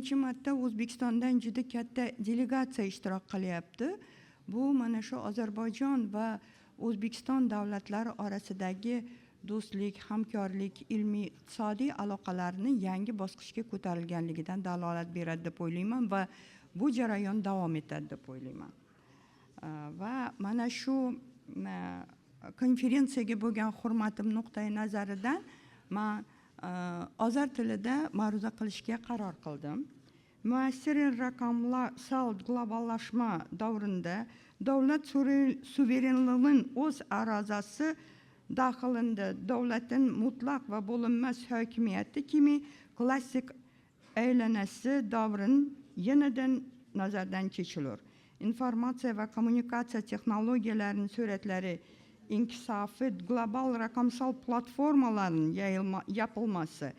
birinchi marta O'zbekistondan juda katta delegatsiya ishtirok qilyapti. Bu mana shu Ozarbayjon va O'zbekiston davlatlari orasidagi do'stlik, hamkorlik, ilmiy, iqtisodiy aloqalarni yangi bosqichga ko'tarilganligidan dalolat beradi deb o'ylayman va bu jarayon davom etadi deb o'ylayman. Va mana shu konferensiyaga bo'lgan hurmatim nuqtai nazaridan men ozar tilida ma'ruza qilishga qaror qildim. Muassir raqamsal globallashma davrida davlat suverenligining o'z arazasi daxilida davlatning mutlaq va bo'linmas hokimiyati kimi klassik aylanasi davrin yenidan nazardan kechilur. Informatsiya va kommunikatsiya texnologiyalarining sur'atlari inkisofi, global raqamsal platformalarning yapılması,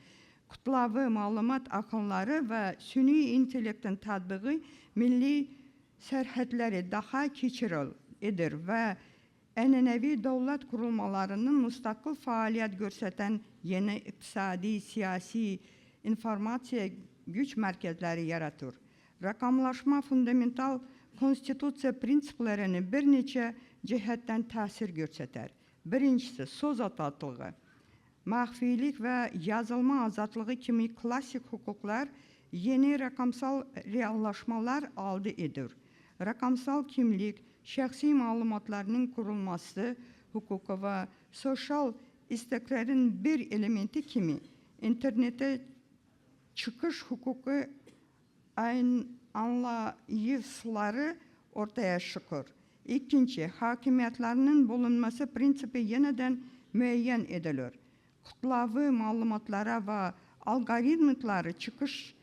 kutlavi ma'lumot aqllari va sun'iy intellektning tatbiqi milliy sarhadlari daha keçirilir va an'anaviy davlat qurilmalarining mustaqil faoliyat ko'rsatan yeni iqtisodiy, siyosiy, informatsiya güç merkezleri yaratır. Raqamlashma fundamental konstitutsiya prinsiplarini bir necha jihatdan ta'sir ko'rsatar. Birinchisi so'z ozodligi, maxfiylik va yozilma ozodligi kimi klassik huquqlar yeni raqamsal reallashmalar oldidir. Raqamsal kimlik, shaxsiy ma'lumotlarning qurilması huquqi va sosyal istakların bir elementi kimi internete çıkış huquqi anlayışları ortaya çıkır. İkinci, hakimiyetlerinin bulunması prinsipi yeniden müeyyen edilir. Kutlavi malumatlara ve algoritmları çıkış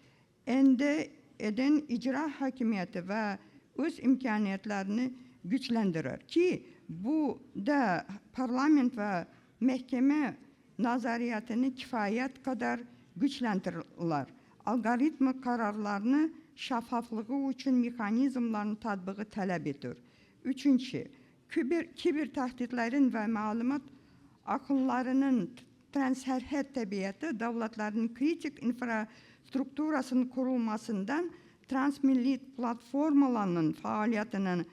elde eden icra hakimiyeti ve öz imkaniyetlerini güçlendirir. Ki bu da parlament ve mahkeme nazariyatını kifayet kadar güçlendirirler. Algoritma kararlarını şeffaflığı için mekanizmların tatbiqi talep edir. Üçüncü, kiber tehditlerin ve malumat akıllarının transserhad tabiatı devletlerin kritik infrastrukturasının kurulmasından transmilli platformalarının faaliyetinin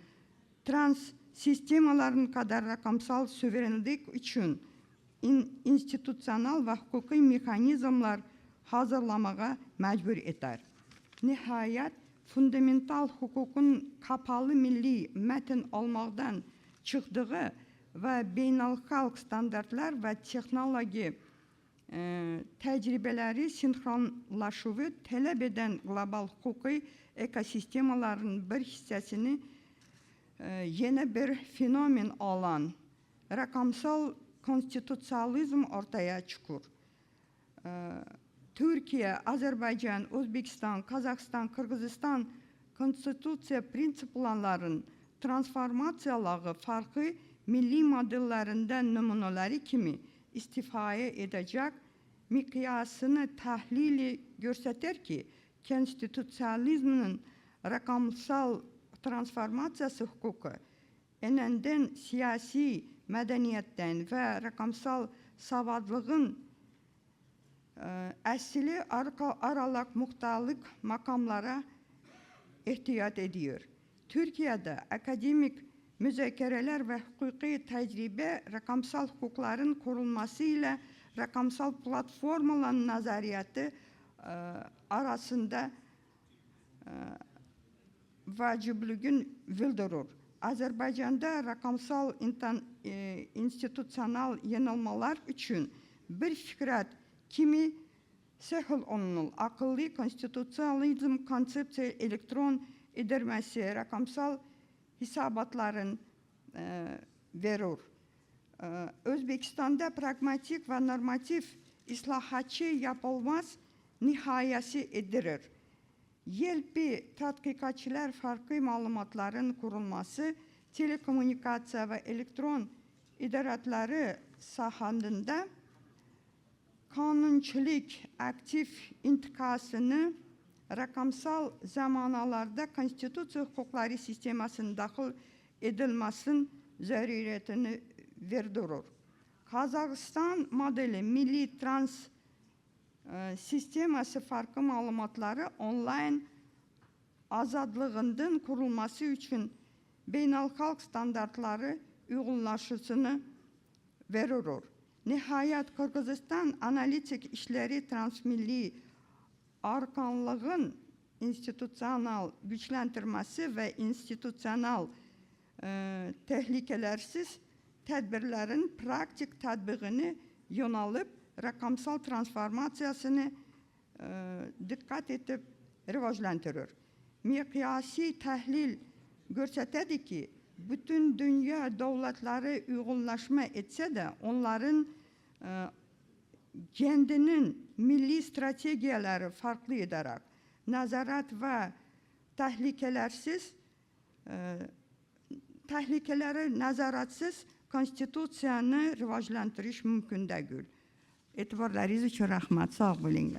trans sistemaların kadar rakamsal suverenlik için institusyonel ve hukuki mekanizmlar hazırlamaya mecbur eder. Nihayet fundamental hukukun kapalı milli metin olmaktan çıktığı ve beynelhalk standartlar ve teknoloji tecrübeleri sinkronlaşığı talep eden global hukuki ekosistemaların bir hissesini yeni bir fenomen olan rakamsal konstitusyalizm ortaya çıkır. Türkiye, Azerbaycan, Özbekistan, Kazakistan, Kırgızistan konstitusiya prinsiplarının transformatsiyaları farklı milli modellerinden numuneleri kimi istifade edecek mikyasını tahlili gösterir ki konstitusyalizmin rakamsal transformasyası hukuku enenden siyasi medeniyetten ve rakamsal savadlığın asli aralak muhtarlık makamlara ihtiyaç ediyor. Türkiye'de akademik müzakereler ve hukuki tecrübe rakamsal hukukların kurulmasıyla rakamsal platformaların nazariyatı arasında vacibliğin bildirir. Azerbaycan'da rakamsal institusyonel yenilmeler için bir fikret kimi sehil onunul akıllı konstitusyalizm konsepsiya elektron idaresi rakamsal hesabatların verir. Özbekistan'da pragmatik ve normatif islahatçı yapılmaz nihayesi edilir. Yelpi tatbikatçılar farklı malumatların kurulması, telekomünikasya ve elektron idaratları sahalarında kanunçilik aktif intikasını rakamsal zamanalarda konstitusiya hukukları sistemasının dahil edilmesinin zaruriyetini verdirir. Kazakistan modeli milli sistemasi farklı məlumatları onlayn azadlığının kurulması üçün beynəlxalq standartları uyğunlaşısını verir. Nihayet Kırgızistan analitik işleri transmilli arkanlığın institusyonal güçlendirmesi ve institusyonal tehlikelersiz tedbirlerin praktik tatbiqini yönelip rakamsal transformasyasını dikkat edip rivajlandırır. Miqyasi tahlil görsətədir ki, bütün dünya devletleri uyğunlaşma etse de onların kendinin milli stratejiyaları farklı ederek nazarat ve tehlikeleri nazaratsız konstitusiyanı rivajlantırış mümkün değil. Etibarlarınız için rahmat, sağ olun.